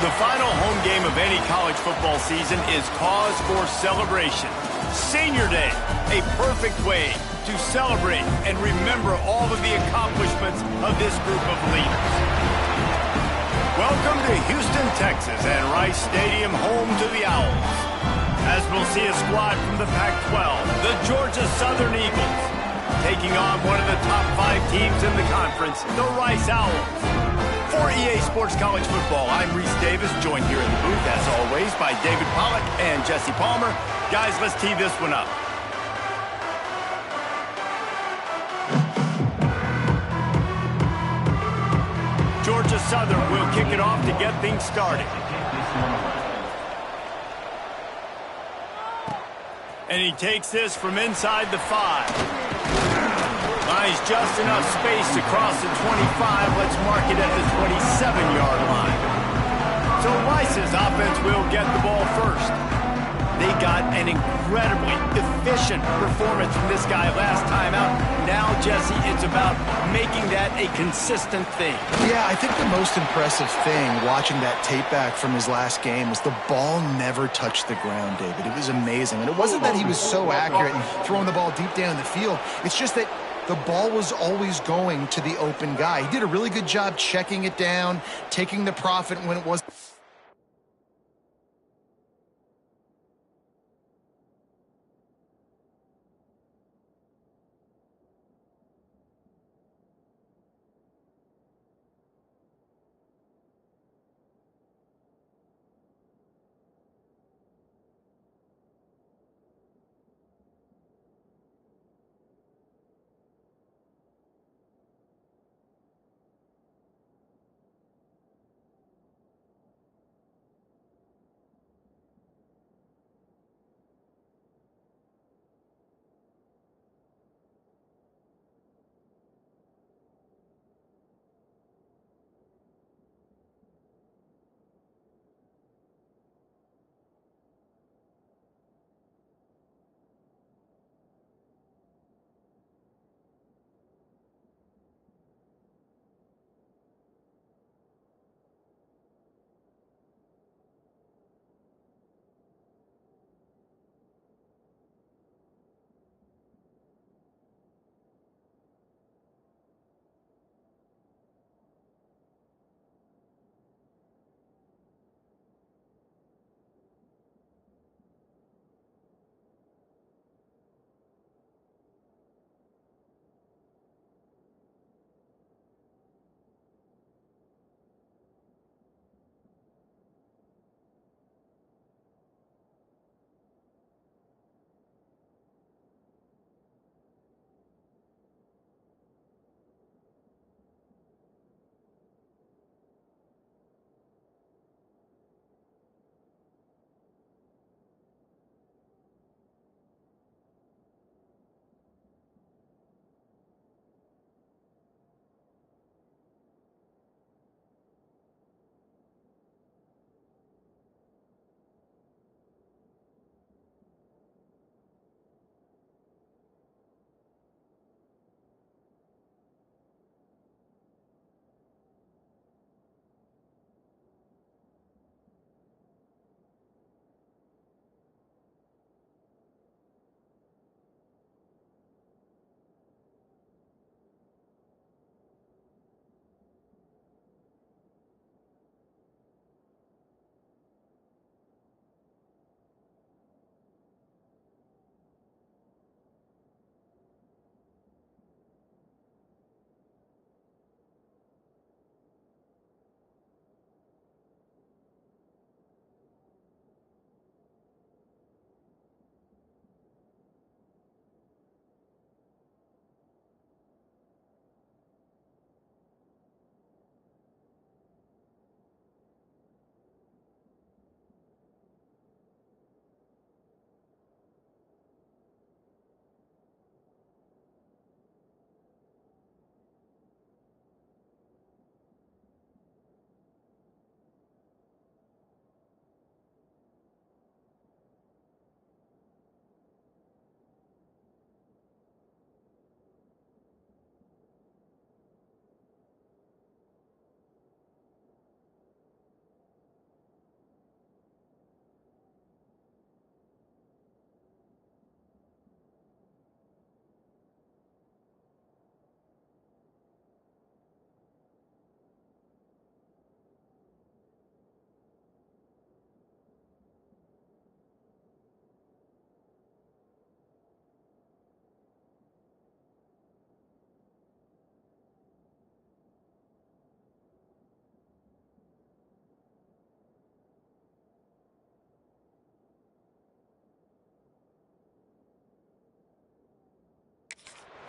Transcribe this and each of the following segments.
The final home game of any college football season is cause for celebration. Senior Day, a perfect way to celebrate and remember all of the accomplishments of this group of leaders. Welcome to Houston, Texas, and Rice Stadium, home to the Owls. As we'll see a squad from the Pac-12, the Georgia Southern Eagles, taking on one of the top 5 teams in the conference, the Rice Owls. For EA Sports College Football, I'm Reese Davis, joined here in the booth, as always, by David Pollack and Jesse Palmer. Guys, let's tee this one up. Georgia Southern will kick it off to get things started. And he takes this from inside the 5. Buys just enough space to cross the 25. Let's mark it at the 27-yard line. So Rice's offense will get the ball first. They got an incredibly efficient performance from this guy last time out. Now, Jesse, it's about making that a consistent thing. Yeah, I think the most impressive thing watching that tape back from his last game was the ball never touched the ground, David. It was amazing. And it wasn't that he was so accurate and throwing the ball deep down the field. It's just that the ball was always going to the open guy. He did a really good job checking it down, taking the profit when it was.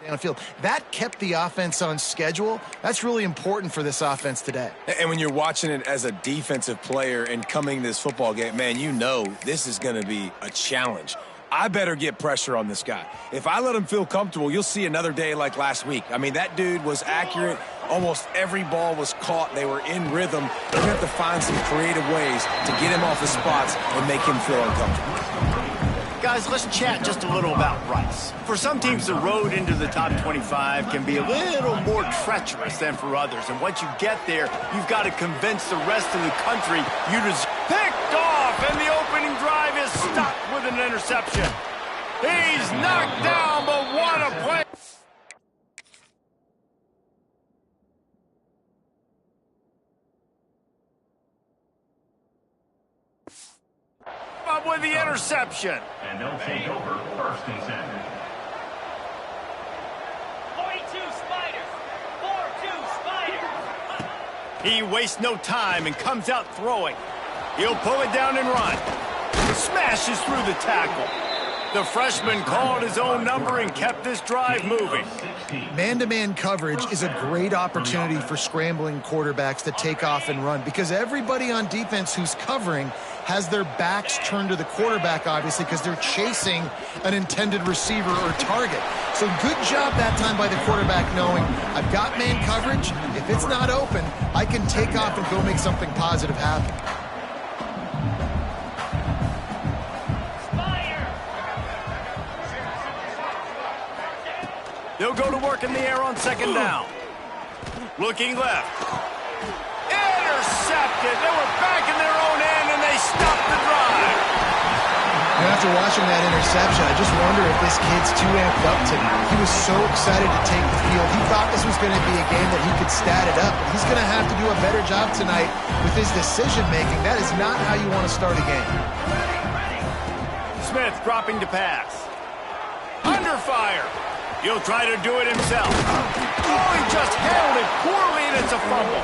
downfield. That kept the offense on schedule. That's really important for this offense today. And when you're watching it as a defensive player and coming to this football game, man, you know this is going to be a challenge. I better get pressure on this guy. If I let him feel comfortable, you'll see another day like last week. I mean, that dude was accurate. Almost every ball was caught. They were in rhythm. We're going to have to find some creative ways to get him off his spots and make him feel uncomfortable. Guys, let's chat just a little about Rice. For some teams, the road into the top 25 can be a little more treacherous than for others. And once you get there, you've got to convince the rest of the country you deserve. Picked off, and the opening drive is stopped with an interception. He's knocked down, but what a play. Up with the interception. And they'll take over 1st and 10. 42 Spiders. 4-2 Spiders. He wastes no time and comes out throwing. He'll pull it down and run. Smashes through the tackle. The freshman called his own number and kept this drive moving. Man-to-man coverage is a great opportunity for scrambling quarterbacks to take off and run because everybody on defense who's covering has their backs turned to the quarterback, obviously, because they're chasing an intended receiver or target. So good job that time by the quarterback knowing I've got man coverage. If it's not open, I can take off and go make something positive happen. They'll go to work in the air on 2nd down. Looking left. Intercepted. They were back in their own end, and they stopped the drive. And after watching that interception, I just wonder if this kid's too amped up tonight. He was so excited to take the field. He thought this was going to be a game that he could stat it up. He's going to have to do a better job tonight with his decision-making. That is not how you want to start a game. Smith dropping to pass. Under fire. He'll try to do it himself. Oh, he just handled it poorly, and it's a fumble.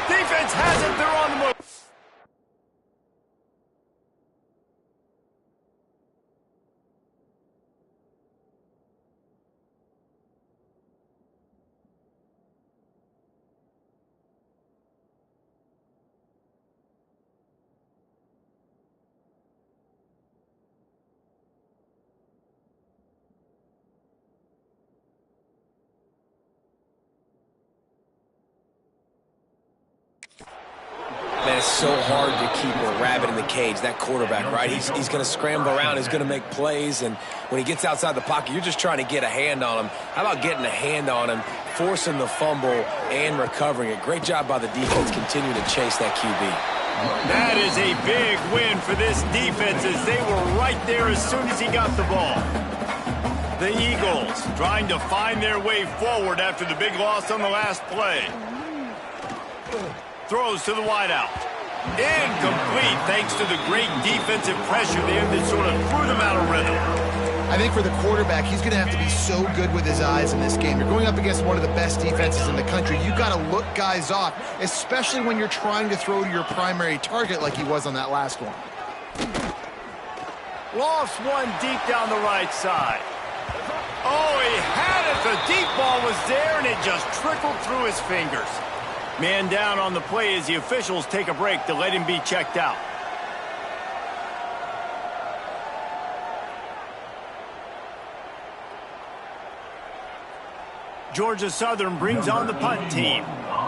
Defense has it. They're on the move. Man, it's so hard to keep a rabbit in the cage, that quarterback, right? He's going to scramble around. He's going to make plays. And when he gets outside the pocket, you're just trying to get a hand on him. How about getting a hand on him, forcing the fumble, and recovering it? Great job by the defense continuing to chase that QB. That is a big win for this defense as they were right there as soon as he got the ball. The Eagles trying to find their way forward after the big loss on the last play. Throws to the wideout. Incomplete thanks to the great defensive pressure there that sort of threw them out of rhythm. I think for the quarterback, he's going to have to be so good with his eyes in this game. You're going up against one of the best defenses in the country. You've got to look guys off, especially when you're trying to throw to your primary target like he was on that last one. Lost one deep down the right side. Oh, he had it. The deep ball was there, and it just trickled through his fingers. Man down on the play as the officials take a break to let him be checked out. Georgia Southern brings on the punt team.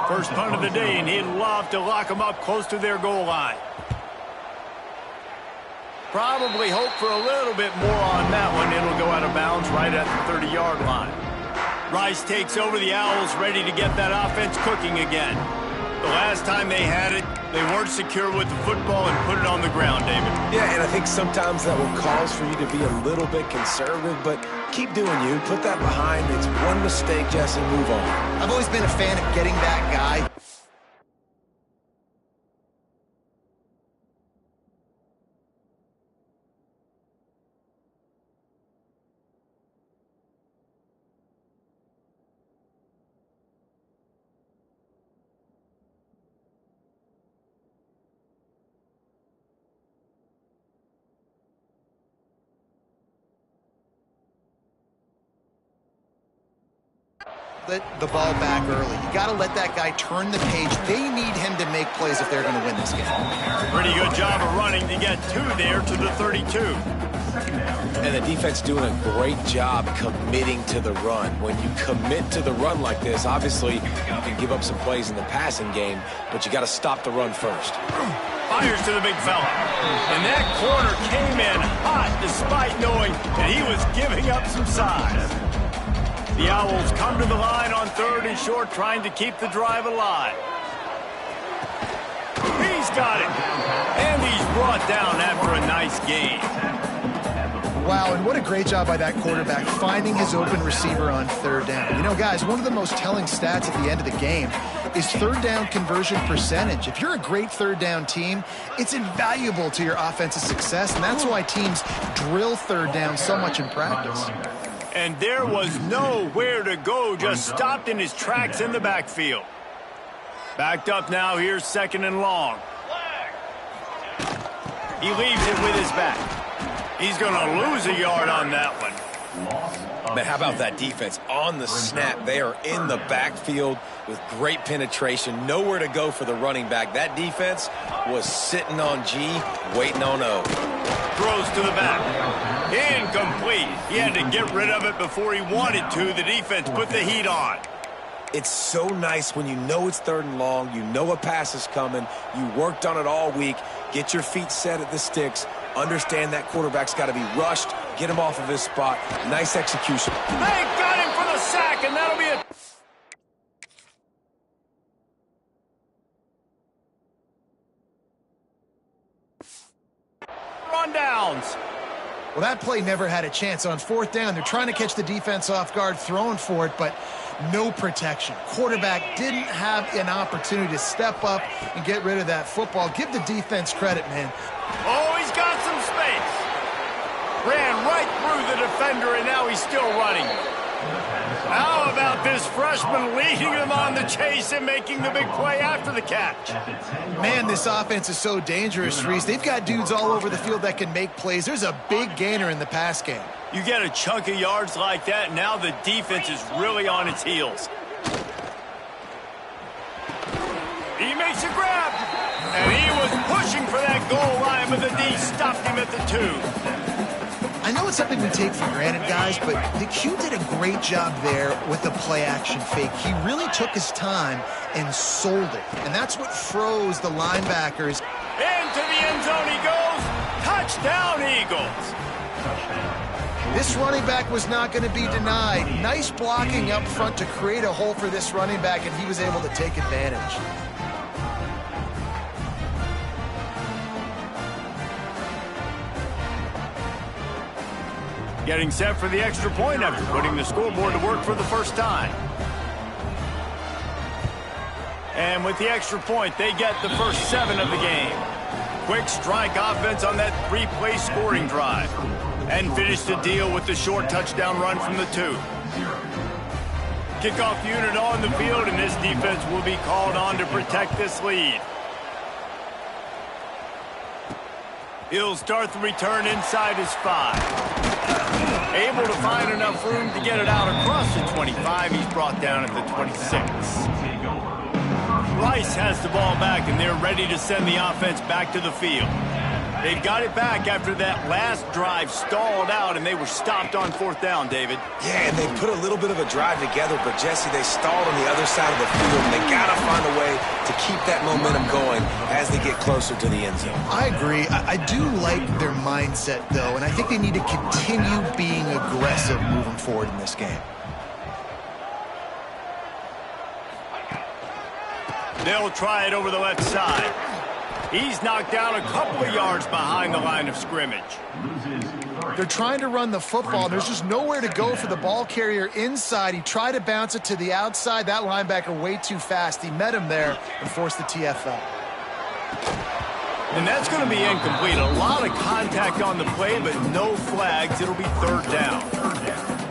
First punt of the day, and he'd love to lock them up close to their goal line. Probably hope for a little bit more on that one. It'll go out of bounds right at the 30-yard line. Rice takes over. The Owls ready to get that offense cooking again. The last time they had it, they weren't secure with the football and put it on the ground, David. Yeah, and I think sometimes that will cause for you to be a little bit conservative, but keep doing you. Put that behind. It's one mistake, Jesse. Move on. I've always been a fan of getting that guy. let the ball back early. You got to let that guy turn the page. They need him to make plays if they're going to win this game. Pretty good job of running to get 2 there to the 32. And the defense doing a great job committing to the run. When you commit to the run like this, obviously you can give up some plays in the passing game, but you got to stop the run first. Fires to the big fella. And that corner came in hot despite knowing that he was giving up some size. The Owls come to the line on 3rd and short, trying to keep the drive alive. He's got it. And he's brought down after a nice gain. Wow, and what a great job by that quarterback finding his open receiver on 3rd down. You know, guys, one of the most telling stats at the end of the game is 3rd down conversion percentage. If you're a great 3rd down team, it's invaluable to your offensive success, and that's why teams drill 3rd down so much in practice. And there was nowhere to go, just stopped in his tracks in the backfield. Backed up now, here's 2nd and long. He leaves it with his back. He's going to lose a yard on that one. Man, how about that defense? On the snap, they are in the backfield with great penetration. Nowhere to go for the running back. That defense was sitting on G, waiting on O. Throws to the back. Incomplete. He had to get rid of it before he wanted to. The defense put the heat on. It's so nice when you know it's 3rd and long, you know a pass is coming, you worked on it all week, get your feet set at the sticks, understand that quarterback's got to be rushed, get him off of his spot. Nice execution. They got him for the sack, and that'll be it. Rundowns. Well, that play never had a chance. On 4th down, they're trying to catch the defense off guard, throwing for it, but no protection. Quarterback didn't have an opportunity to step up and get rid of that football. Give the defense credit, man. Oh, he's got some space. Ran right through the defender, and now he's still running. How about this freshman leading them on the chase and making the big play after the catch? Man, this offense is so dangerous, Reese. They've got dudes all over the field that can make plays. There's a big gainer in the pass game. You get a chunk of yards like that, now the defense is really on its heels. He makes a grab, and he was pushing for that goal line, but the D stopped him at the 2. I know it's something we take for granted, guys, but the Q did a great job there with the play-action fake. He really took his time and sold it, and that's what froze the linebackers. Into the end zone he goes. Touchdown, Eagles. This running back was not going to be denied. Nice blocking up front to create a hole for this running back, and he was able to take advantage. Getting set for the extra point after putting the scoreboard to work for the first time. And with the extra point, they get the first 7 of the game. Quick strike offense on that 3-play scoring drive. And finish the deal with the short touchdown run from the 2. Kickoff unit on the field, and this defense will be called on to protect this lead. He'll start the return inside his 5. Able to find enough room to get it out across the 25. He's brought down at the 26. Rice has the ball back, and they're ready to send the offense back to the field. They've got it back after that last drive stalled out, and they were stopped on 4th down, David. Yeah, and they put a little bit of a drive together, but, Jesse, they stalled on the other side of the field, and they got to find a way to keep that momentum going as they get closer to the end zone. I agree. I do like their mindset, though, and I think they need to continue being aggressive moving forward in this game. They'll try it over the left side. He's knocked down a couple of yards behind the line of scrimmage. They're trying to run the football. There's just nowhere to go for the ball carrier inside. He tried to bounce it to the outside. That linebacker way too fast. He met him there and forced the TFL. And that's going to be incomplete. A lot of contact on the play, but no flags. It'll be 3rd down.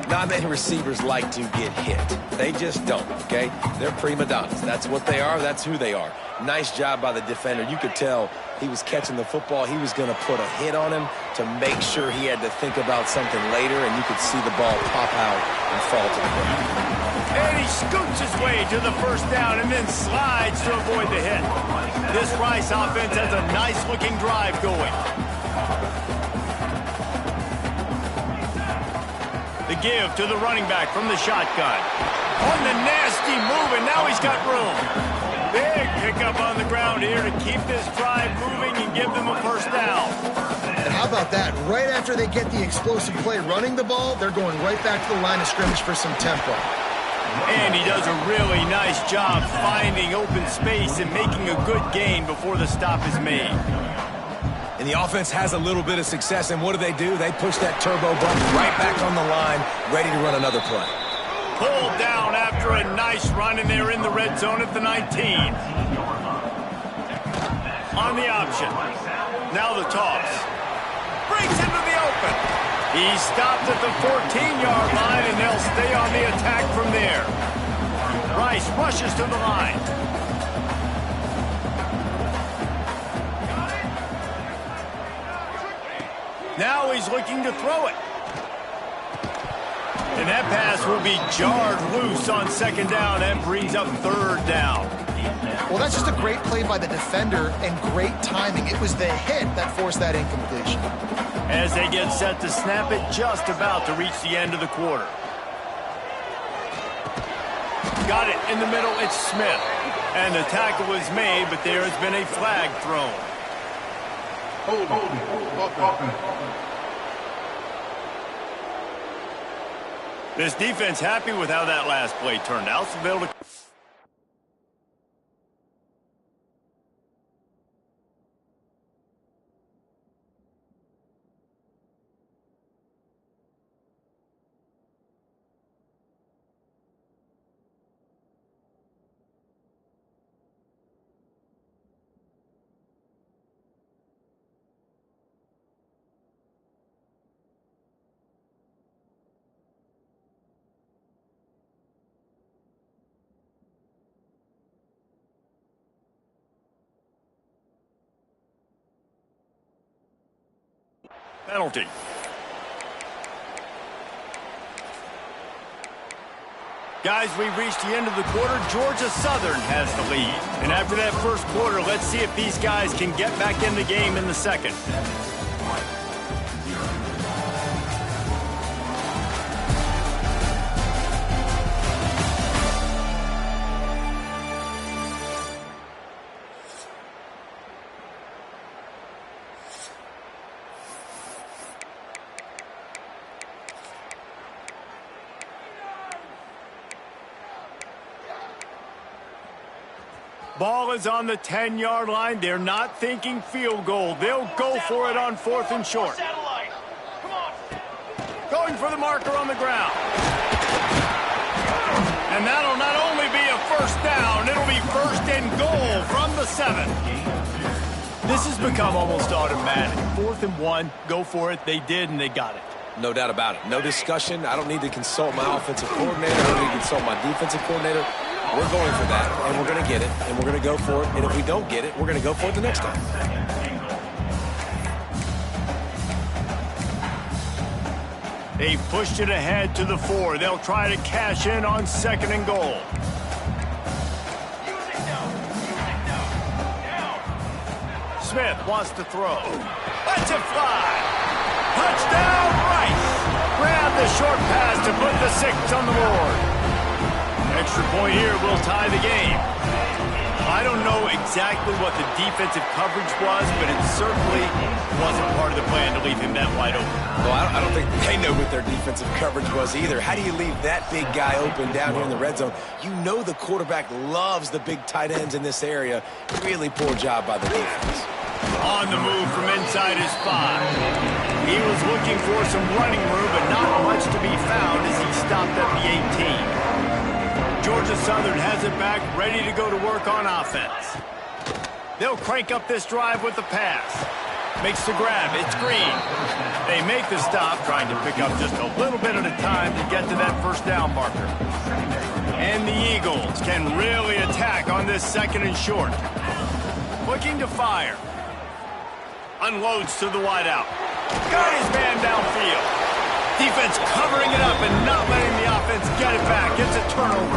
Not many receivers like to get hit. They just don't, okay? They're prima donnas. That's what they are. That's who they are. Nice job by the defender. You could tell he was catching the football. He was going to put a hit on him to make sure he had to think about something later, and you could see the ball pop out and fall to the ground. And he scoots his way to the first down and then slides to avoid the hit. This Rice offense has a nice-looking drive going. The give to the running back from the shotgun. On the nasty move, and now he's got room. Big pickup on the ground here to keep this drive moving and give them a first down. And how about that? Right after they get the explosive play running the ball, they're going right back to the line of scrimmage for some tempo. And he does a really nice job finding open space and making a good gain before the stop is made. And the offense has a little bit of success, and what do? They push that turbo button right back on the line, ready to run another play. Pulled down after a nice run, and they're in the red zone at the 19. On the option. Now the toss. Breaks into the open. He stopped at the 14-yard line, and they'll stay on the attack from there. Rice rushes to the line. Now he's looking to throw it. And that pass will be jarred loose on second down and brings up third down. Well, that's just a great play by the defender and great timing. It was the hit that forced that incompletion. As they get set to snap it, just about to reach the end of the quarter. Got it in the middle, it's Smith. And the tackle is made, but there has been a flag thrown. This defense happy with how that last play turned out, so they'll... Penalty. Guys, we've reached the end of the quarter. Georgia Southern has the lead. And after that first quarter, let's see if these guys can get back in the game in the second. Ball is on the 10-yard line. They're not thinking field goal. They'll go for it on 4th and short. Going for the marker on the ground. And that'll not only be a first down, it'll be 1st and goal from the 7. This has become almost automatic. 4th and 1, go for it. They did, and they got it. No doubt about it. No discussion. I don't need to consult my offensive coordinator. I don't need to consult my defensive coordinator. We're going for that, and we're going to get it, and we're going to go for it. And if we don't get it, we're going to go for it the next time. They've pushed it ahead to the 4. They'll try to cash in on 2nd and goal. Smith wants to throw. Lets it fly. Touchdown, Rice. Grab the short pass to put the 6 on the board. Extra point here will tie the game. I don't know exactly what the defensive coverage was, but it certainly wasn't part of the plan to leave him that wide open. Well, I don't think they know what their defensive coverage was either. How do you leave that big guy open down here in the red zone? You know the quarterback loves the big tight ends in this area. Really poor job by the defense. On the move from inside his 5. He was looking for some running room, but not much to be found as he stopped at the 18. Georgia Southern has it back, ready to go to work on offense. They'll crank up this drive with the pass. Makes the grab. It's Green. They make the stop, trying to pick up just a little bit at a time to get to that first down marker. And the Eagles can really attack on this 2nd and short. Looking to fire. Unloads to the wideout. Got his man downfield. Defense covering it up and not letting the offense get it back. It's a turnover.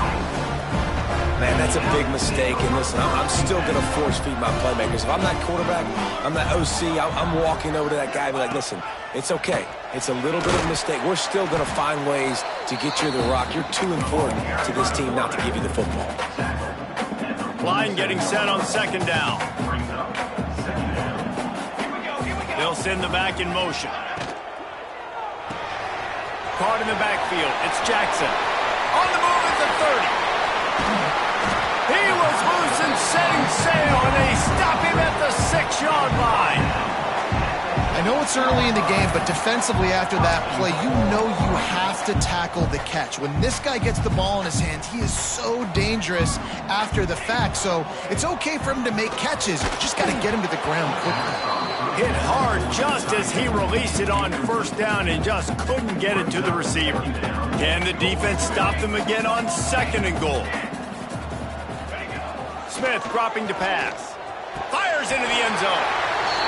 Man, that's a big mistake. And listen, I'm still going to force feed my playmakers. If I'm that quarterback, I'm that OC, I'm walking over to that guy and be like, listen, it's okay. It's a little bit of a mistake. We're still going to find ways to get you the rock. You're too important to this team not to give you the football. Line getting set on second down. They'll send the back in motion. Caught in the backfield. It's Jackson. On the move at the 30. He was loose and setting sail, and they stop him at the 6-yard line. I know it's early in the game, but defensively after that play, you know you have to tackle the catch. When this guy gets the ball in his hands, he is so dangerous after the fact. So it's okay for him to make catches. You just got to get him to the ground quickly. Hit hard just as he released it on first down and just couldn't get it to the receiver. Can the defense stop them again on second and goal? Smith dropping to pass. Fires into the end zone.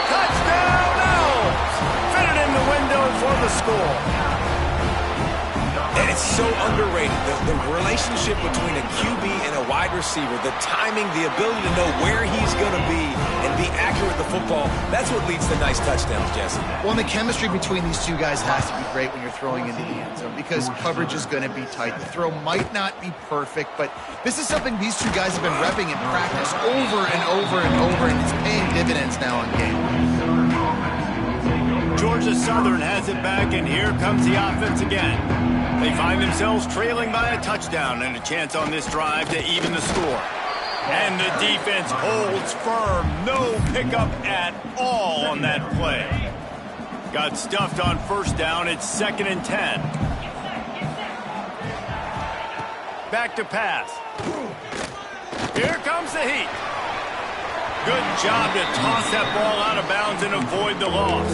Touchdown, Elves! Fitted in the window for the score. And it's so underrated. The relationship between a QB and a wide receiver, the timing, the ability to know where he's going to be and be accurate with the football, that's what leads to nice touchdowns, Jesse. Well, and the chemistry between these two guys has to be great when you're throwing into the end zone because coverage is going to be tight. The throw might not be perfect, but this is something these two guys have been repping in practice over and over and over, and it's paying dividends now in game. Georgia Southern has it back, and here comes the offense again. They find themselves trailing by a touchdown and a chance on this drive to even the score. And the defense holds firm. No pickup at all on that play. Got stuffed on first down. It's 2nd and 10. Back to pass. Here comes the heat. Good job to toss that ball out of bounds and avoid the loss.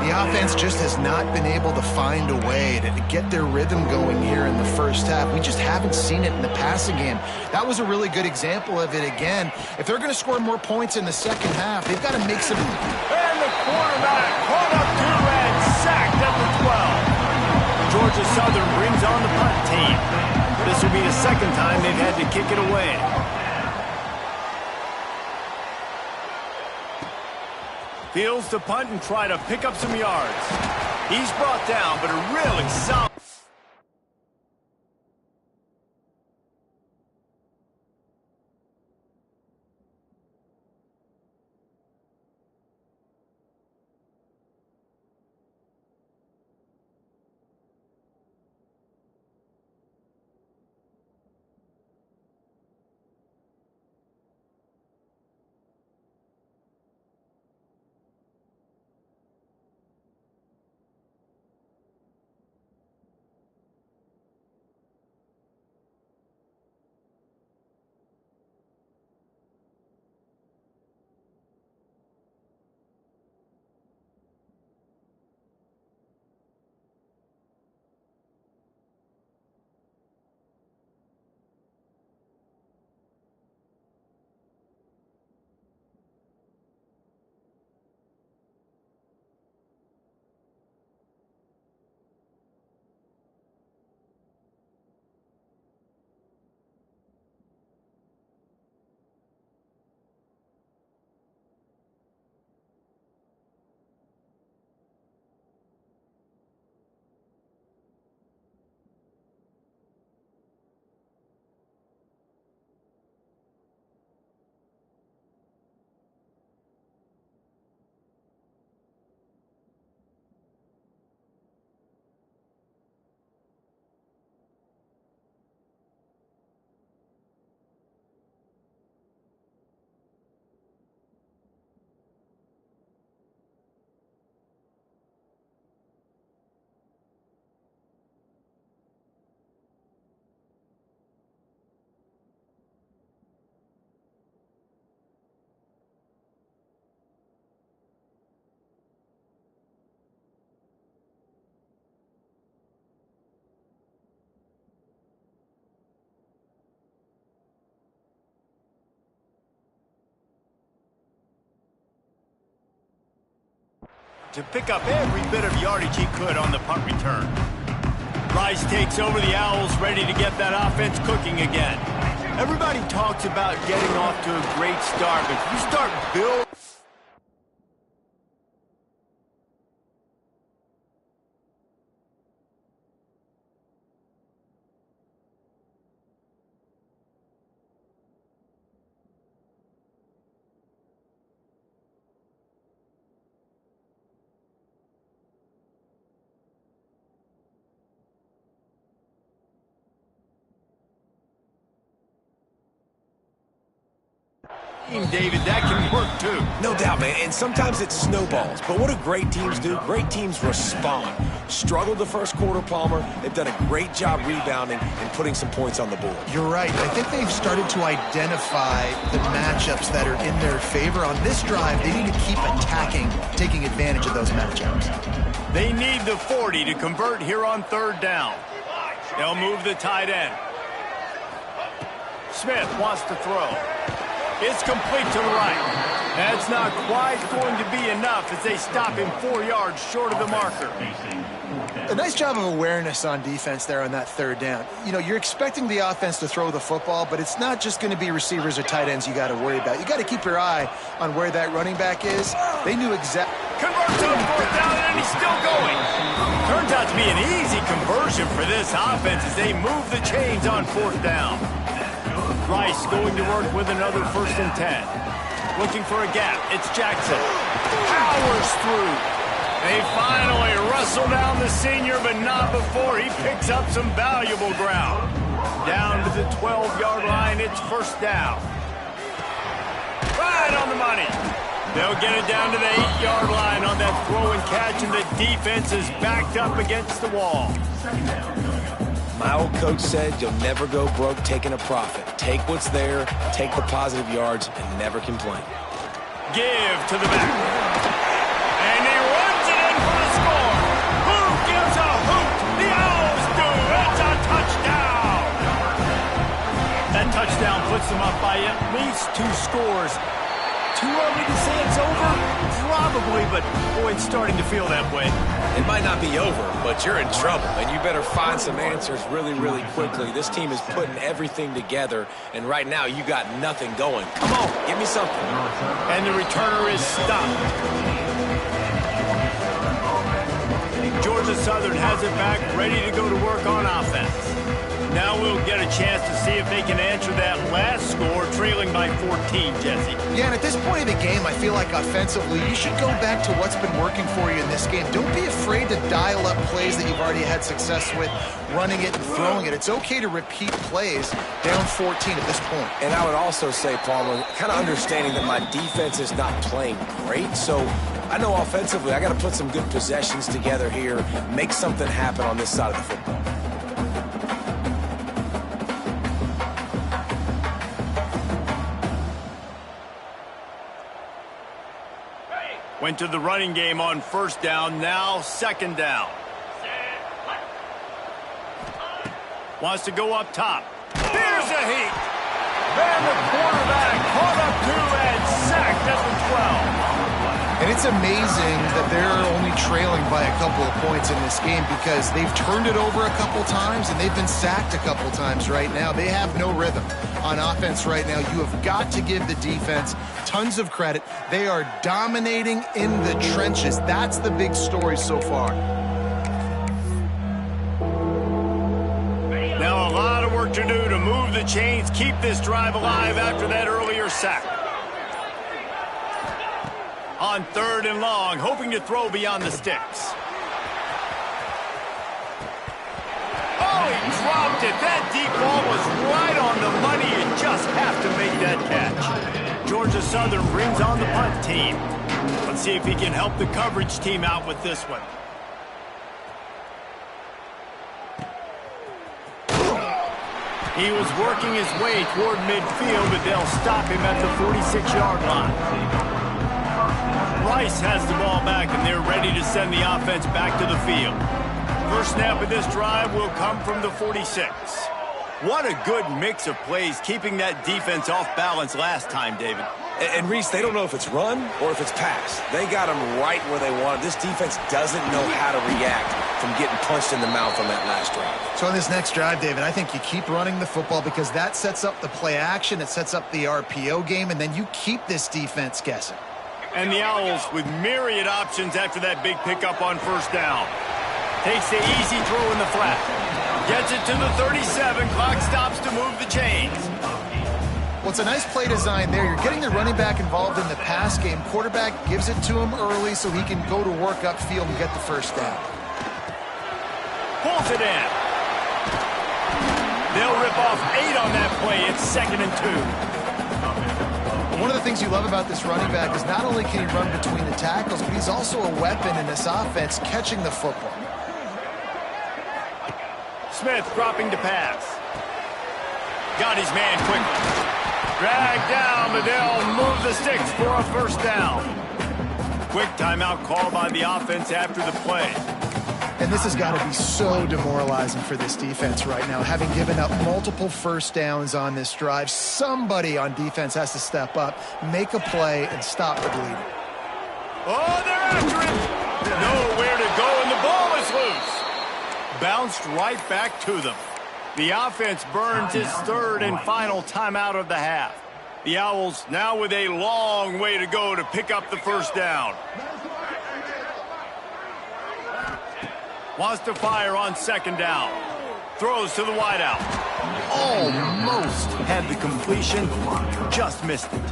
The offense just has not been able to find a way to get their rhythm going here in the first half. We just haven't seen it in the passing game. That was a really good example of it again. If they're going to score more points in the second half, they've got to make some... And the quarterback caught up to and sacked at the 12. Georgia Southern brings on the punt team. This will be the second time they've had to kick it away. Fields to punt and try to pick up some yards. He's brought down, but a really solid... to pick up every bit of yardage he could on the punt return. Rice takes over the Owls, ready to get that offense cooking again. Everybody talks about getting off to a great start, but if you start building... David, that can work too. No doubt, man, and sometimes it snowballs. But what do great teams do? Great teams respond. Struggled the first quarter, Palmer. They've done a great job rebounding and putting some points on the board. You're right. I think they've started to identify the matchups that are in their favor. On this drive, they need to keep attacking, taking advantage of those matchups. They need the 40 to convert here on third down. They'll move the tight end. Smith wants to throw. It's complete to the right. That's not quite going to be enough as they stop him 4 yards short of the marker. A nice job of awareness on defense there on that third down. You know, you're expecting the offense to throw the football, but it's not just going to be receivers or tight ends you got to worry about. You got to keep your eye on where that running back is. They knew exactly. Converts on fourth down, and he's still going. Turns out to be an easy conversion for this offense as they move the chains on fourth down. Rice going to work with another 1st and 10. Looking for a gap. It's Jackson. Powers through. They finally wrestle down the senior, but not before he picks up some valuable ground. Down to the 12-yard line. It's 1st down. Right on the money. They'll get it down to the 8-yard line on that throw and catch, and the defense is backed up against the wall. My old coach said you'll never go broke taking a profit. Take what's there, take the positive yards, and never complain. Give to the back. And he runs it in for the score. Who gives a hoot? The Owls do. It's a touchdown. That touchdown puts them up by at least 2 scores. Too early to say it's over? Probably, but boy, it's starting to feel that way. It might not be over, but you're in trouble, and you better find some answers really, really quickly. This team is putting everything together, and right now you got nothing going. Come on, give me something. And the returner is stopped. Georgia Southern has it back, ready to go to work on offense. Now we'll get a chance to see if they can answer that last score, trailing by 14, Jesse. Yeah, and at this point of the game, I feel like offensively, you should go back to what's been working for you in this game. Don't be afraid to dial up plays that you've already had success with, running it and throwing it. It's okay to repeat plays down 14 at this point. And I would also say, Palmer, kind of understanding that my defense is not playing great, so I know offensively I got to put some good possessions together here, make something happen on this side of the football. Went to the running game on 1st down, now 2nd down. Wants to go up top. Here's a heat. And the quarterback caught up to and sacked at the 12. And it's amazing that they're only trailing by a couple of points in this game because they've turned it over a couple times and they've been sacked a couple times right now. They have no rhythm on offense right now. You have got to give the defense tons of credit. They are dominating in the trenches. That's the big story so far. Now a lot of work to do to move the chains, keep this drive alive after that earlier sack. On 3rd and long, hoping to throw beyond the sticks. Oh, he dropped it. That deep ball was right on the money. You just have to make that catch. Georgia Southern brings on the punt team. Let's see if he can help the coverage team out with this one. He was working his way toward midfield, but they'll stop him at the 46-yard line. Rice has the ball back, and they're ready to send the offense back to the field. First snap of this drive will come from the 46. What a good mix of plays, keeping that defense off balance last time, David. And Reese, they don't know if it's run or if it's pass. They got them right where they want it. This defense doesn't know how to react from getting punched in the mouth on that last drive. So on this next drive, David, I think you keep running the football because that sets up the play action, it sets up the RPO game, and then you keep this defense guessing. And the Owls with myriad options after that big pickup on first down. Takes the easy throw in the flat. Gets it to the 37. Clock stops to move the chains. Well, it's a nice play design there. You're getting the running back involved in the pass game. Quarterback gives it to him early so he can go to work upfield and get the first down. Pulls it in. They'll rip off 8 on that play. It's 2nd and 2. One of the things you love about this running back is not only can he run between the tackles, but he's also a weapon in this offense catching the football. Smith dropping to pass. Got his man quickly. Dragged down, but they'll move the sticks for a first down. Quick timeout call by the offense after the play. And this has got to be so demoralizing for this defense right now. Having given up multiple first downs on this drive, somebody on defense has to step up, make a play, and stop the bleeding. Oh, they're after him. Nowhere to go, and the ball is loose. Bounced right back to them. The offense burns its 3rd and final timeout of the half. The Owls now with a long way to go to pick up the first down. Wants to fire on 2nd down. Throws to the wideout. Almost had the completion. Just missed it.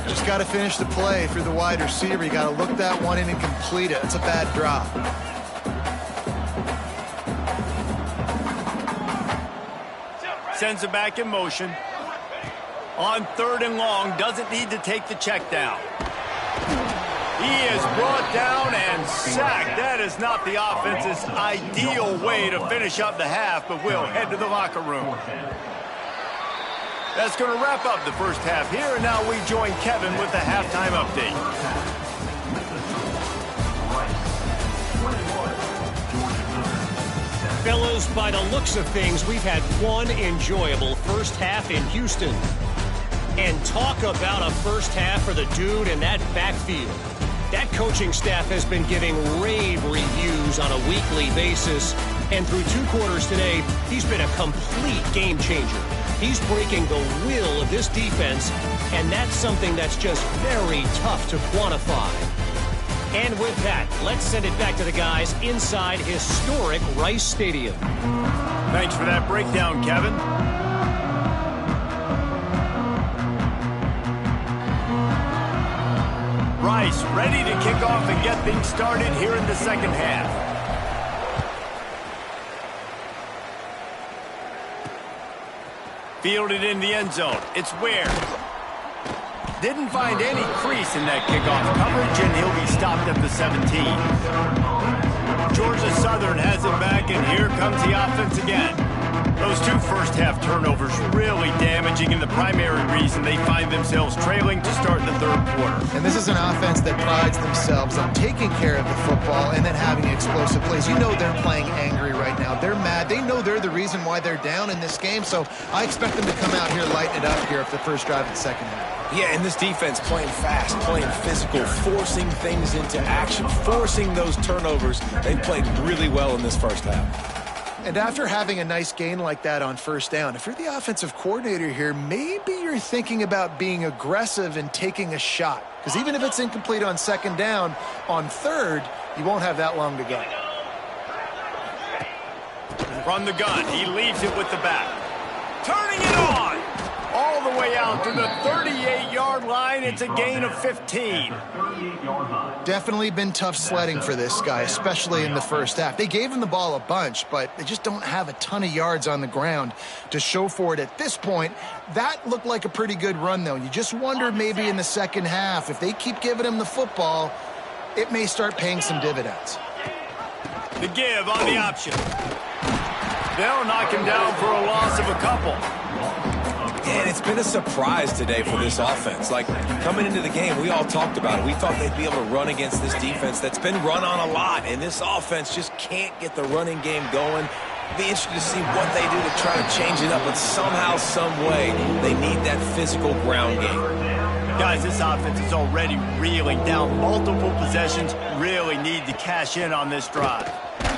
Just got to finish the play through the wide receiver. You got to look that one in and complete it. It's a bad drop. Sends it back in motion. On 3rd and long, doesn't need to take the check down. He is brought down and sacked. That is not the offense's ideal way to finish up the half, but we'll head to the locker room. That's going to wrap up the first half here, and now we join Kevin with the halftime update. Fellas, by the looks of things, we've had one enjoyable first half in Houston. And talk about a first half for the dude in that backfield. That coaching staff has been giving rave reviews on a weekly basis. And through 2 quarters today, he's been a complete game changer. He's breaking the will of this defense, and that's something that's just very tough to quantify. And with that, let's send it back to the guys inside historic Rice Stadium. Thanks for that breakdown, Kevin. Rice ready to kick off and get things started here in the second half. Fielded in the end zone. It's Ware. Didn't find any crease in that kickoff coverage, and he'll be stopped at the 17. Georgia Southern has it back, and here comes the offense again. Those 2 first-half turnovers really damaging, and the primary reason they find themselves trailing to start the 3rd quarter. And this is an offense that prides themselves on taking care of the football and then having explosive plays. You know they're playing angry right now. They're mad. They know they're the reason why they're down in this game, so I expect them to come out here, lighten it up here for the first drive of the second half. Yeah, and this defense playing fast, playing physical, forcing things into action, forcing those turnovers. They played really well in this first half. And after having a nice gain like that on first down, if you're the offensive coordinator here, maybe you're thinking about being aggressive and taking a shot. Because even if it's incomplete on 2nd down, on 3rd, you won't have that long to go. From the gun, he leaves it with the back. Turning it on! All the way out to the 38-yard line. It's a gain of 15. Definitely been tough sledding for this guy, especially in the first half. They gave him the ball a bunch, but they just don't have a ton of yards on the ground to show for it at this point. That looked like a pretty good run, though. You just wonder maybe in the second half, if they keep giving him the football, it may start paying some dividends. The give on the option. They'll knock him down for a loss of a couple. And it's been a surprise today for this offense. Like, coming into the game, we all talked about it. We thought they'd be able to run against this defense that's been run on a lot, and this offense just can't get the running game going. Be interested to see what they do to try to change it up, but somehow, some way, they need that physical ground game. Guys, this offense is already reeling down multiple possessions. Really need to cash in on this drive.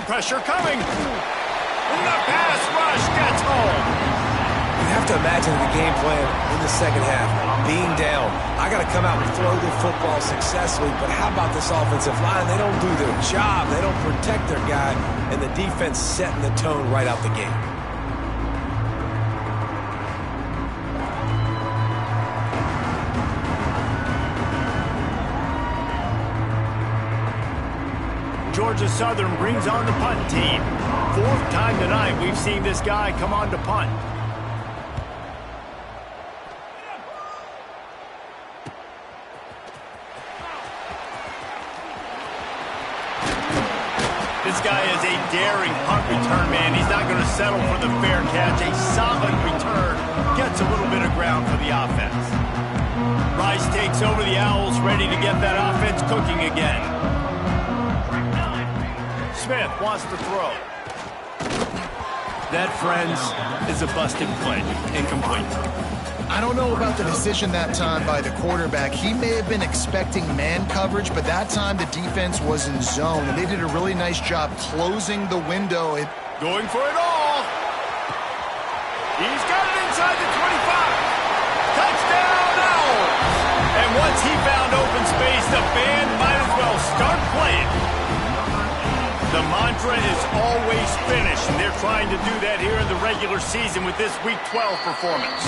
Pressure coming. And the pass rush gets home. You have to imagine the game plan in the second half. Being down, I got to come out and throw the football successfully, but how about this offensive line? They don't do their job. They don't protect their guy, and the defense setting the tone right out the gate. Georgia Southern brings on the punt team. Fourth time tonight we've seen this guy come on to punt. This guy is a daring punt return man. He's not going to settle for the fair catch. A solid return gets a little bit of ground for the offense. Rice takes over the Owls, ready to get that offense cooking again. Smith wants to throw. That, friends, is a busted play. Incomplete. I don't know about the decision that time by the quarterback. He may have been expecting man coverage, but that time the defense was in zone, and they did a really nice job closing the window. Going for it all. He's got it inside the 25. Touchdown, Owls. And once he found open space, the band might as well start playing. The mantra is always finish, and they're trying to do that here in the regular season with this Week 12 performance.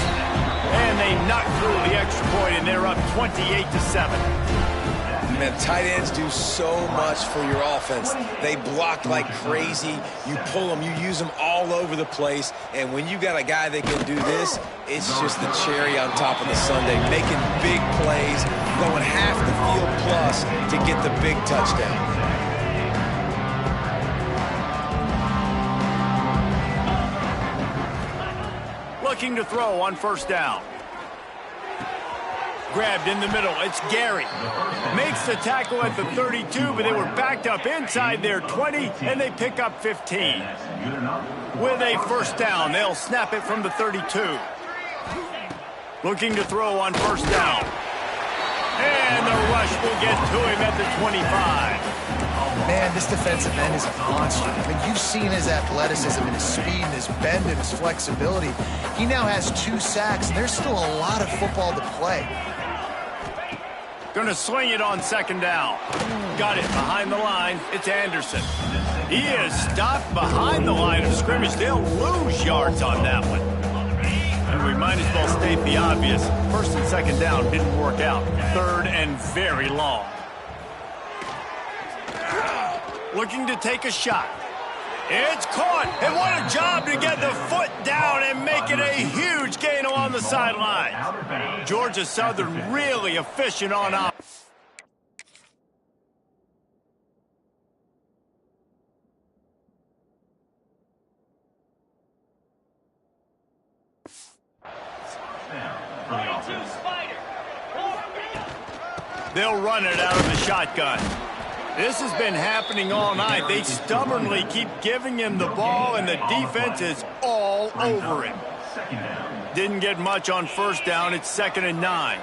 And they knock through the extra point, and they're up 28-7. Man, tight ends do so much for your offense. They block like crazy. You pull them, you use them all over the place. And when you got a guy that can do this, it's just the cherry on top of the sundae, making big plays, going half the field plus to get the big touchdown. Looking to throw on first down. Grabbed in the middle. It's Gary. Makes the tackle at the 32, but they were backed up inside their 20, and they pick up 15. With a first down, they'll snap it from the 32. Looking to throw on first down. And the rush will get to him at the 25. Man, this defensive end is a monster. I mean, you've seen his athleticism and his speed and his bend and his flexibility. He now has 2 sacks, and there's still a lot of football to play. Going to swing it on second down. Got it behind the line. It's Anderson. He is stopped behind the line of scrimmage. They'll lose yards on that one. And we might as well state the obvious. First and second down didn't work out. Third and very long. Looking to take a shot. It's caught, and what a job to get the foot down and make it a huge gain along the sideline. Georgia Southern really efficient on offense. They'll run it out of the shotgun. This has been happening all night. They stubbornly keep giving him the ball, and the defense is all over him. Didn't get much on first down. It's 2nd and 9.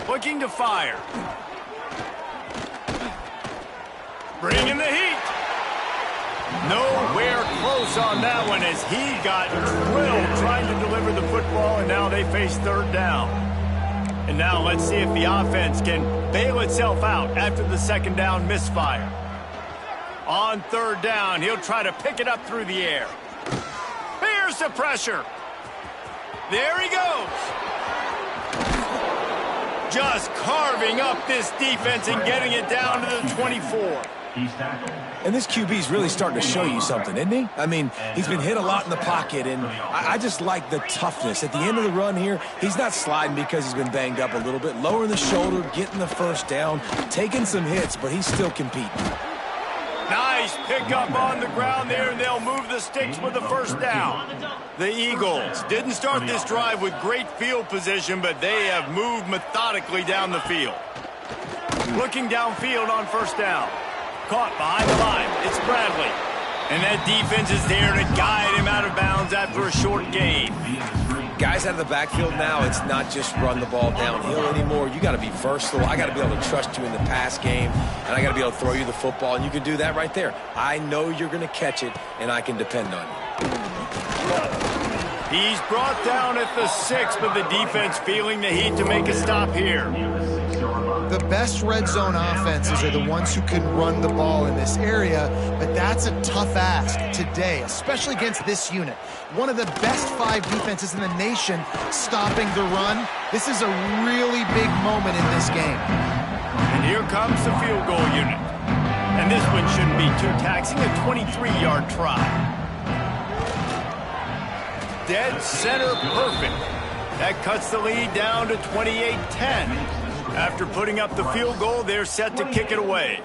Looking to fire. Bringing the heat. Nowhere close on that one as he got drilled trying to deliver the football, and now they face third down. And now let's see if the offense can bail itself out after the second down misfire. On third down, he'll try to pick it up through the air. Here's the pressure. There he goes. Just carving up this defense and getting it down to the 24. And this QB's really starting to show you something, isn't he? I mean, he's been hit a lot in the pocket, and I just like the toughness. At the end of the run here, he's not sliding because he's been banged up a little bit. Lowering the shoulder, getting the first down, taking some hits, but he's still competing. Nice pickup on the ground there, and they'll move the sticks with the first down. The Eagles didn't start this drive with great field position, but they have moved methodically down the field. Looking downfield on first down. Caught behind the line. It's Bradley. And that defense is there to guide him out of bounds after a short gain. Guys out of the backfield now, it's not just run the ball downhill anymore. You got to be versatile. I got to be able to trust you in the pass game, and I got to be able to throw you the football, and you can do that right there. I know you're going to catch it, and I can depend on you. He's brought down at the 6, but the defense feeling the heat to make a stop here. The best red zone offenses are the ones who can run the ball in this area, but that's a tough ask today, especially against this unit. One of the best 5 defenses in the nation stopping the run. This is a really big moment in this game. And here comes the field goal unit. And this one shouldn't be too taxing, a 23-yard try. Dead center perfect. That cuts the lead down to 28-10. After putting up the field goal, they're set to kick it away.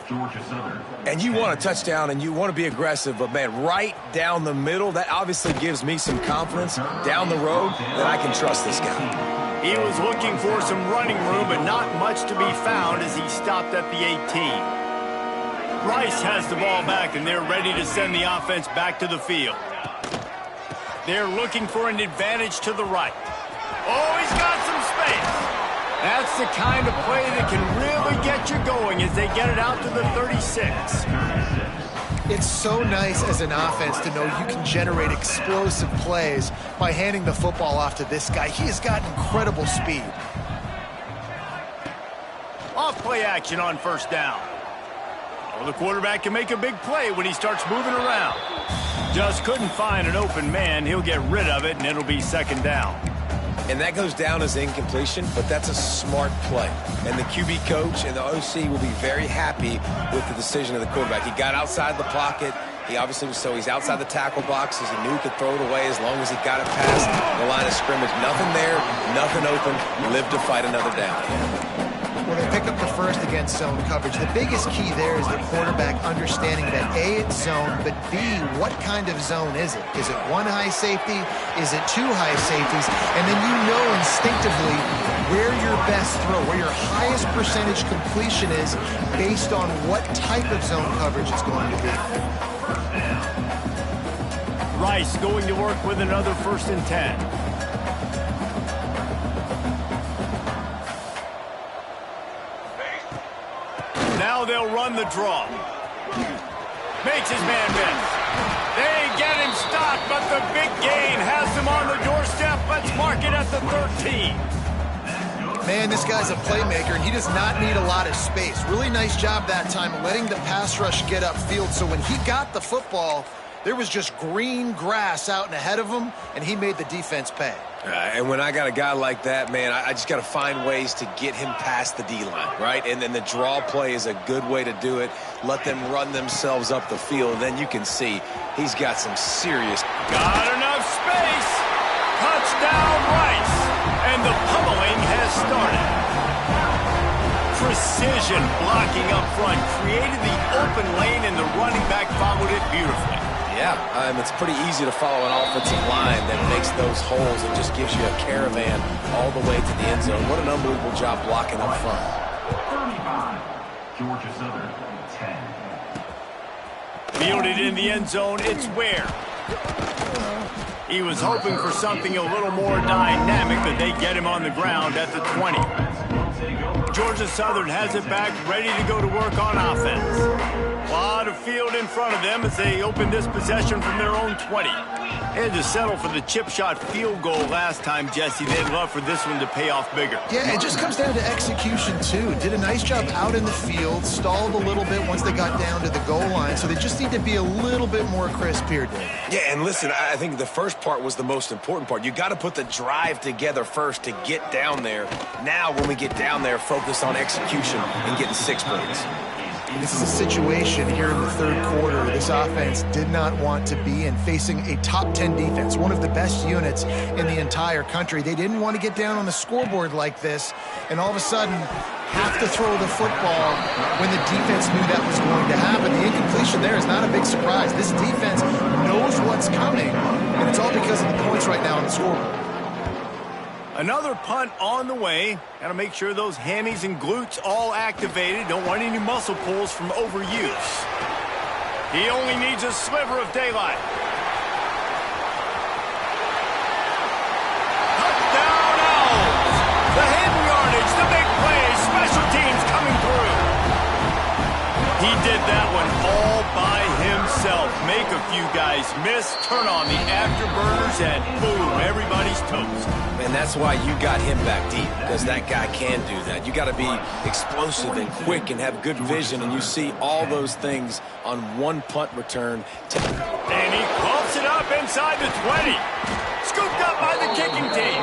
And you want a touchdown and you want to be aggressive, but man, right down the middle, that obviously gives me some confidence down the road that I can trust this guy. He was looking for some running room, but not much to be found as he stopped at the 18. Rice has the ball back, and they're ready to send the offense back to the field. They're looking for an advantage to the right. Oh, he's got some space. That's the kind of play that can really get you going as they get it out to the 36. It's so nice as an offense to know you can generate explosive plays by handing the football off to this guy. He has got incredible speed. Off play action on first down. Well, the quarterback can make a big play when he starts moving around. Just couldn't find an open man. He'll get rid of it, and it'll be second down. And that goes down as incompletion, but that's a smart play. And the QB coach and the OC will be very happy with the decision of the quarterback. He got outside the pocket. He obviously was he's outside the tackle boxes. He knew he could throw it away as long as he got it past the line of scrimmage. Nothing there, nothing open. Live to fight another down. When they pick up the first against zone coverage, the biggest key there is the quarterback understanding that A, it's zone, but B, what kind of zone is it? Is it one high safety? Is it 2 high safeties? And then you know instinctively where your best throw, where your highest percentage completion is based on what type of zone coverage it's going to be. Rice going to work with another 1st and 10. Now they'll run the draw. Makes his man miss. They get him stopped, but the big gain has him on the doorstep. Let's mark it at the 13. Man, this guy's a playmaker, and he does not need a lot of space. Really nice job that time letting the pass rush get upfield. So when he got the football, there was just green grass out and ahead of him, and he made the defense pay. And when I got a guy like that, man, I just got to find ways to get him past the D-line, right? And then the draw play is a good way to do it. Let them run themselves up the field, and then you can see he's got some serious... Got enough space. Touchdown, Rice. And the pummeling has started. Precision blocking up front created the open lane, and the running back followed it beautifully. Yeah, it's pretty easy to follow an offensive line that makes those holes and just gives you a caravan all the way to the end zone. What an unbelievable job blocking up front. 35, Georgia Southern, 10. Fielded in the end zone, it's Ware. He was hoping for something a little more dynamic, but they get him on the ground at the 20. Georgia Southern has it back, ready to go to work on offense. A lot of field in front of them as they open this possession from their own 20. They had to settle for the chip shot field goal last time, Jesse. They'd love for this one to pay off bigger. Yeah, it just comes down to execution, too. Did a nice job out in the field, stalled a little bit once they got down to the goal line, so they just need to be a little bit more crisp here, Dave. Yeah, and listen, I think the first part was the most important part. You got to put the drive together first to get down there. Now, when we get down there, focus on execution and getting 6 points. This is a situation here in the third quarter this offense did not want to be in, facing a top 10 defense, one of the best units in the entire country. They didn't want to get down on the scoreboard like this, and all of a sudden have to throw the football when the defense knew that was going to happen. The incompletion there is not a big surprise. This defense knows what's coming, and it's all because of the points right now on the scoreboard. Another punt on the way. Got to make sure those hammies and glutes all activated. Don't want any muscle pulls from overuse. He only needs a sliver of daylight. Touchdown Owls! The hidden yardage, the big play, special teams coming through. He did that one all by himself. Make a few guys miss, turn on the afterburners, and boom, everybody's toast. And that's why you got him back deep, because that guy can do that. You got to be explosive and quick and have good vision, and you see all those things on one punt return. And he pumps it up inside the 20. Scooped up by the kicking team.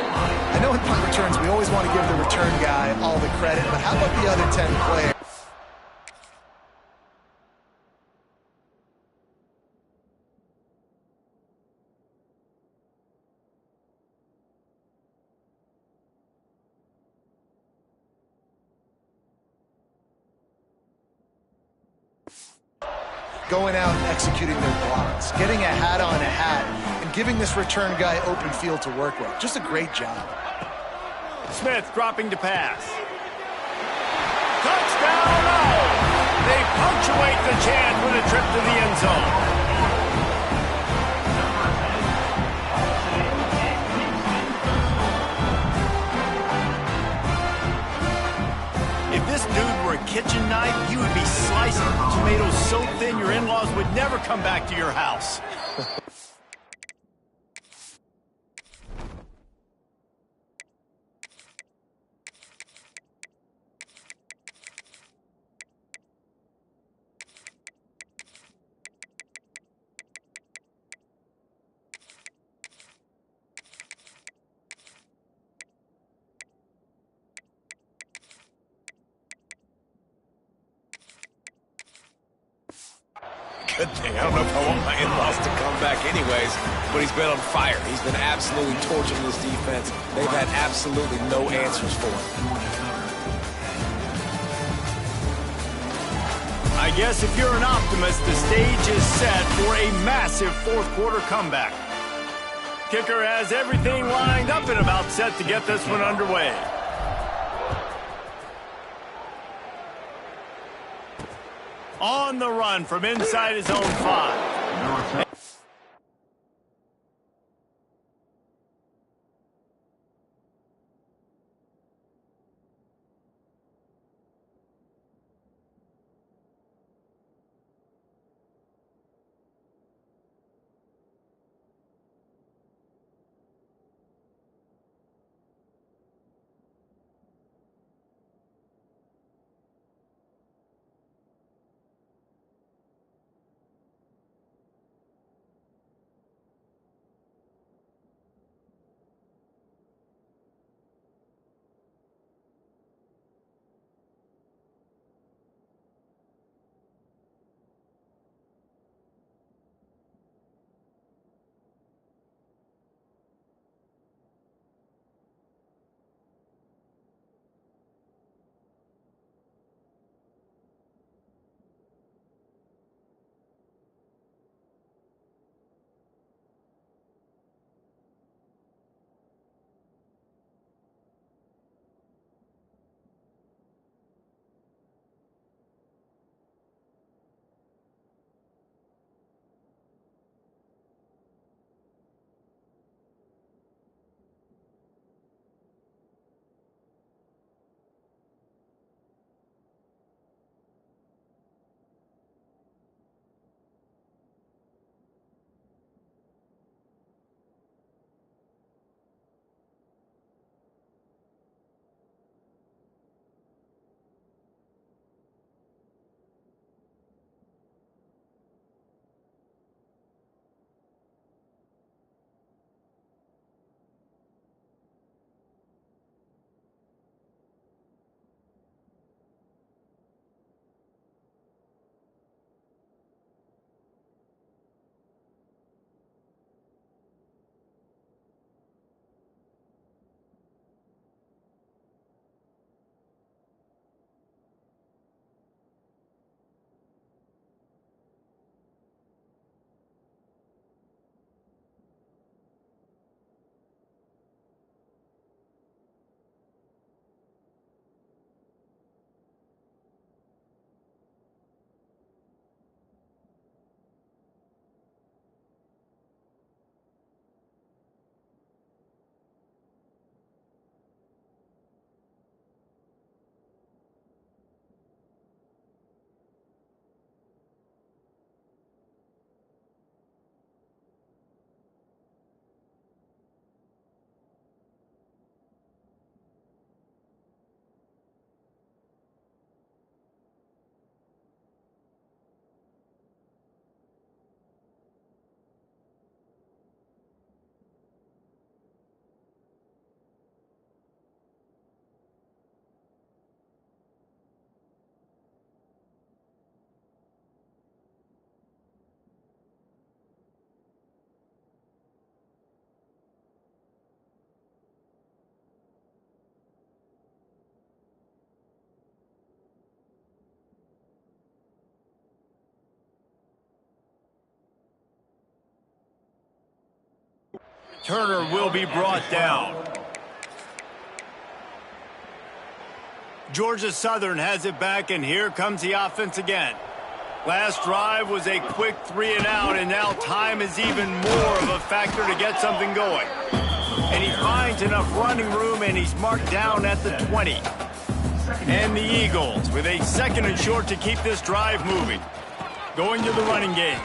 I know in punt returns we always want to give the return guy all the credit, but how about the other 10 players? Going out and executing their blocks, getting a hat on a hat, and giving this return guy open field to work with. Just a great job. Smith dropping to pass. Touchdown Owls! They punctuate the chant with a trip to the end zone. If this dude were a kitchen knife, he would be slicing tomatoes so thin your in-laws would never come back to your house. Good thing. I don't know if I want my in-laws to come back anyways, but he's been on fire. He's been absolutely torching this defense. They've had absolutely no answers for him. I guess if you're an optimist, the stage is set for a massive fourth-quarter comeback. Kicker has everything lined up and about set to get this one underway. On the run from inside his own 5. Turner will be brought down. Georgia Southern has it back, and here comes the offense again. Last drive was a quick 3-and-out, and now time is even more of a factor to get something going. And he finds enough running room, and he's marked down at the 20. And the Eagles with a 2nd and short to keep this drive moving. Going to the running game.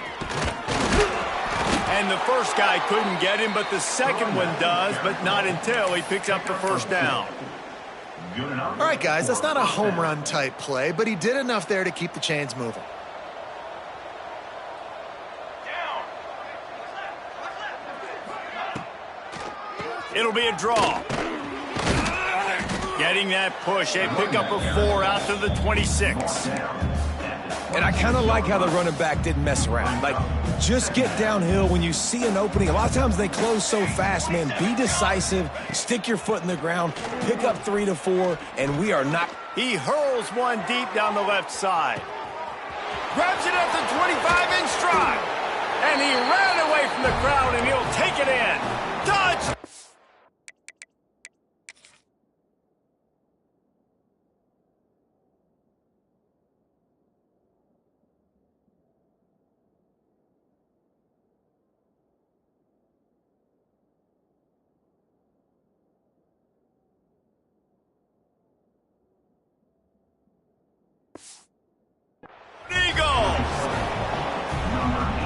And the first guy couldn't get him, but the second one does, but not until he picks up the first down. All right, guys, that's not a home run type play, but he did enough there to keep the chains moving. It'll be a draw. Getting that push, a pickup of 4 out to the 26. And I kind of like how the running back didn't mess around. Like, just get downhill when you see an opening. A lot of times they close so fast, man. Be decisive, stick your foot in the ground, pick up 3 to 4, and we are not. He hurls one deep down the left side. Grabs it at the 25 in stride. And he ran away from the crowd, and he'll take it in. Touch!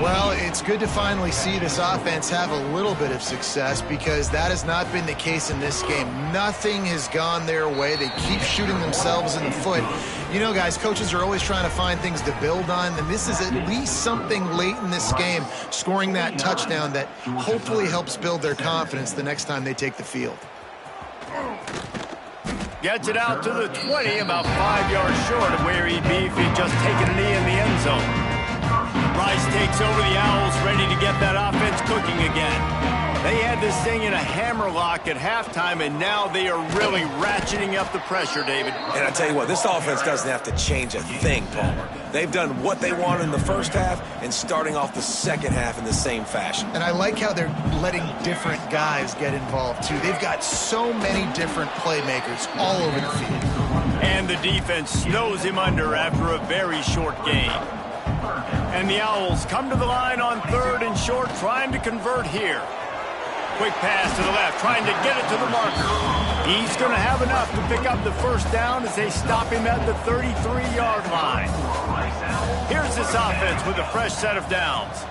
Well, it's good to finally see this offense have a little bit of success because that has not been the case in this game. Nothing has gone their way. They keep shooting themselves in the foot. You know, guys, coaches are always trying to find things to build on, and this is at least something late in this game, scoring that touchdown that hopefully helps build their confidence the next time they take the field. Gets it out to the 20, about 5 yards short of where he'd be if he'd just taken a knee in the end zone. Rice takes over the Owls, ready to get that offense cooking again. They had this thing in a hammerlock at halftime, and now they are really ratcheting up the pressure, David. And I tell you what, this offense doesn't have to change a thing, Palmer. They've done what they wanted in the first half and starting off the second half in the same fashion. And I like how they're letting different guys get involved, too. They've got so many different playmakers all over the field. And the defense snows him under after a very short game. And the Owls come to the line on 3rd and short, trying to convert here. Quick pass to the left, trying to get it to the marker. He's going to have enough to pick up the first down as they stop him at the 33-yard line. Here's this offense with a fresh set of downs.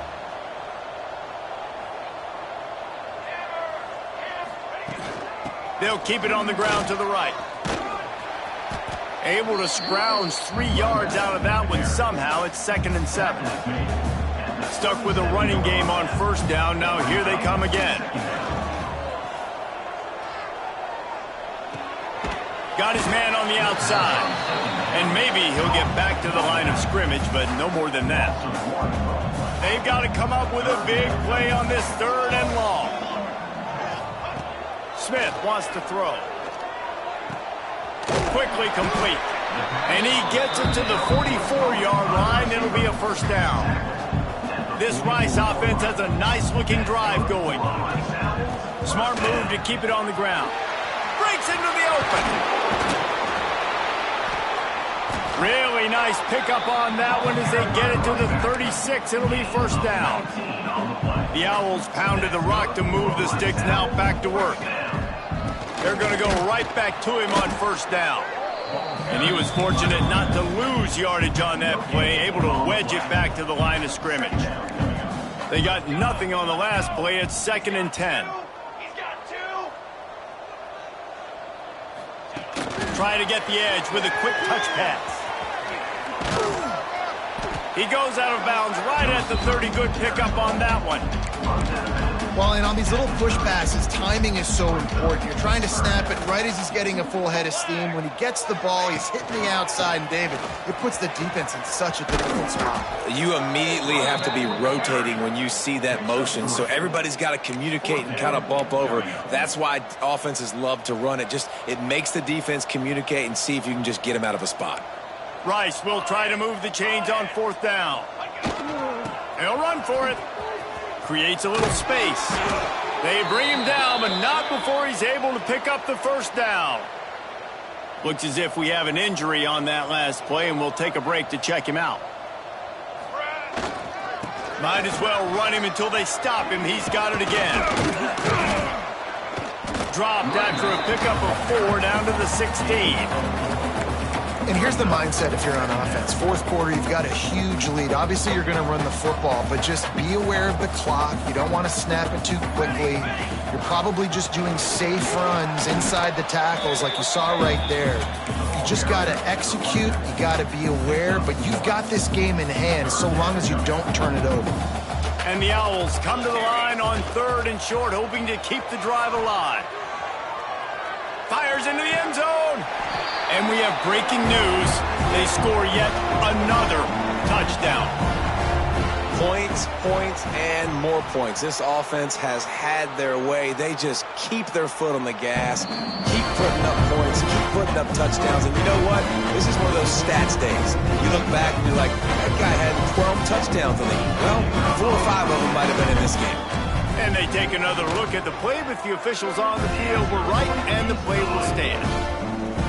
They'll keep it on the ground to the right. Able to scrounge 3 yards out of that one somehow. It's 2nd and 7. Stuck with a running game on first down. Now here they come again. Got his man on the outside. And maybe he'll get back to the line of scrimmage, but no more than that. They've got to come up with a big play on this 3rd and long. Smith wants to throw. Quickly complete. And he gets it to the 44-yard line. It'll be a first down. This Rice offense has a nice-looking drive going. Smart move to keep it on the ground. Breaks into the open. Really nice pickup on that one as they get it to the 36. It'll be first down. The Owls pounded the rock to move the sticks. Now back to work. They're going to go right back to him on first down. And he was fortunate not to lose yardage on that play, able to wedge it back to the line of scrimmage. They got nothing on the last play. It's 2nd and 10. He's got 2. Try to get the edge with a quick touch pass. He goes out of bounds right at the 30. Good pickup on that one. Well, and on these little push passes, timing is so important. You're trying to snap it right as he's getting a full head of steam. When he gets the ball, he's hitting the outside, and David, it puts the defense in such a difficult spot. You immediately have to be rotating when you see that motion, so everybody's got to communicate and kind of bump over. That's why offenses love to run it. It makes the defense communicate and see if you can just get him out of a spot. Rice will try to move the chains on 4th down. He'll run for it. Creates a little space. They bring him down, but not before he's able to pick up the first down. Looks as if we have an injury on that last play, and we'll take a break to check him out. Might as well run him until they stop him. He's got it again. Dropped after a pickup of 4 down to the 16. And here's the mindset if you're on offense. Fourth quarter, you've got a huge lead. Obviously, you're going to run the football, but just be aware of the clock. You don't want to snap it too quickly. You're probably just doing safe runs inside the tackles like you saw right there. You just got to execute. You got to be aware, but you've got this game in hand so long as you don't turn it over. And the Owls come to the line on 3rd and short, hoping to keep the drive alive. Fires into the end zone. And we have breaking news. They score yet another touchdown. Points, points, and more points. This offense has had their way. They just keep their foot on the gas, keep putting up points, keep putting up touchdowns. And you know what? This is one of those stats days. You look back and you're like, that guy had 12 touchdowns in the game. Well, 4 or 5 of them might have been in this game. And they take another look at the play, but the officials on the field were right, and the play will stand.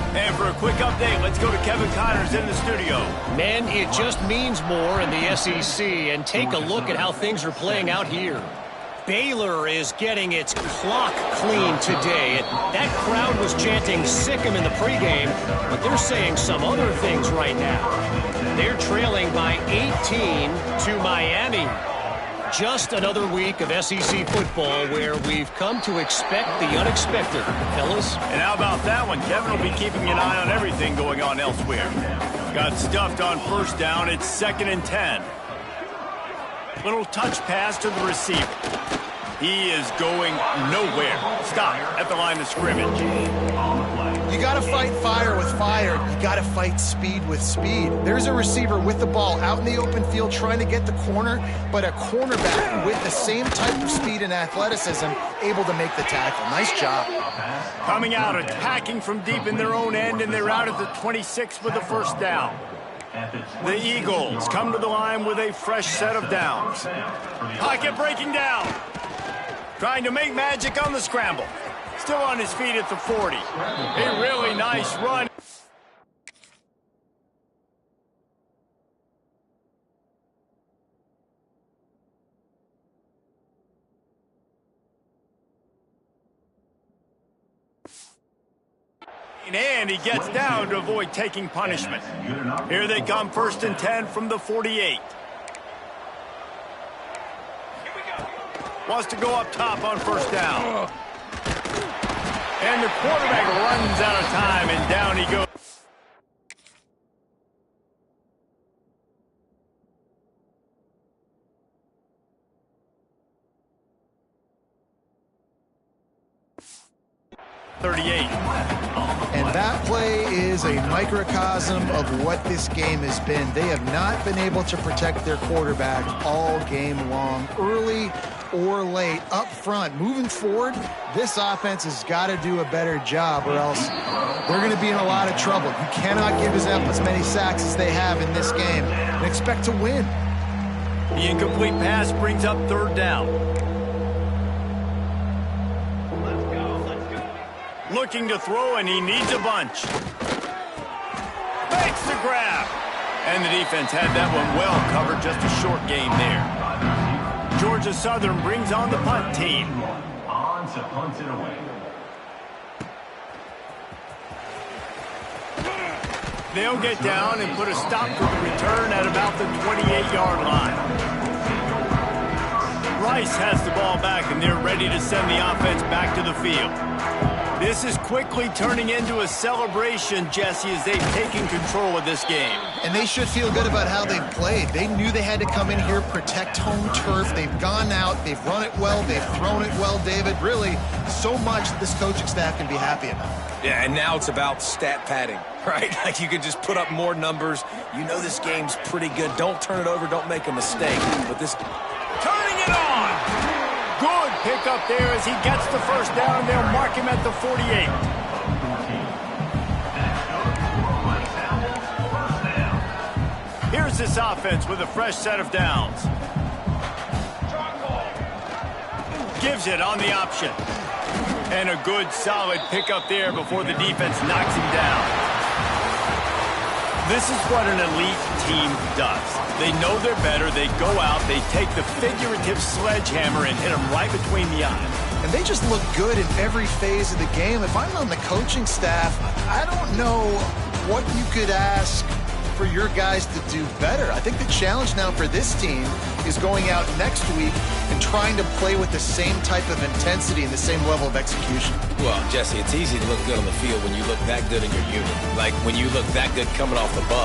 And for a quick update, let's go to Kevin Connors in the studio. Man, it just means more in the SEC, and take a look at how things are playing out here. Baylor is getting its clock clean today. That crowd was chanting "sick 'em" in the pregame, but they're saying some other things right now. They're trailing by 18 to Miami. Just another week of SEC football where we've come to expect the unexpected, fellas. And how about that one? Kevin will be keeping an eye on everything going on elsewhere. Got stuffed on first down. It's 2nd and 10. Little touch pass to the receiver. He is going nowhere. Stop at the line of scrimmage. You got to fight fire with fire. You got to fight speed with speed. There's a receiver with the ball out in the open field trying to get the corner, but a cornerback with the same type of speed and athleticism able to make the tackle. Nice job. Coming out, attacking from deep in their own end, and they're out at the 26 with the first down. The Eagles come to the line with a fresh set of downs. Pocket breaking down. Trying to make magic on the scramble. Still on his feet at the 40. A really nice run. And he gets down to avoid taking punishment. Here they come, 1st and 10 from the 48. Wants to go up top on first down. And the quarterback runs out of time, and down he goes. And that play is a microcosm of what this game has been. They have not been able to protect their quarterback all game long, early or late, up front. Moving forward, this offense has got to do a better job, or else they're going to be in a lot of trouble. You cannot give up as many sacks as they have in this game and expect to win. The incomplete pass brings up 3rd down. Looking to throw, and he needs a bunch. Makes the grab. And the defense had that one well covered. Just a short game there. Georgia Southern brings on the punt team. On to punt it away. They'll get down and put a stop to the return at about the 28-yard line. Rice has the ball back, and they're ready to send the offense back to the field. This is quickly turning into a celebration, Jesse, as they've taken control of this game. And they should feel good about how they've played. They knew they had to come in here, protect home turf. They've gone out, they've run it well, they've thrown it well, David. Really, so much that this coaching staff can be happy about. Yeah, and now it's about stat padding, right? Like you can just put up more numbers. You know this game's pretty good. Don't turn it over, don't make a mistake. But this... Turning it on! Good pick up there as he gets the first down. They'll mark him at the 48. Here's this offense with a fresh set of downs. Gives it on the option. And a good, solid pickup there before the defense knocks him down. This is what an elite team does. They know they're better. They go out. They take the figurative sledgehammer and hit them right between the eyes. And they just look good in every phase of the game. If I'm on the coaching staff, I don't know what you could ask for your guys to do better. I think the challenge now for this team is going out next week and trying to play with the same type of intensity and the same level of execution. Well, Jesse, it's easy to look good on the field when you look that good in your unit. Like when you look that good coming off the bus.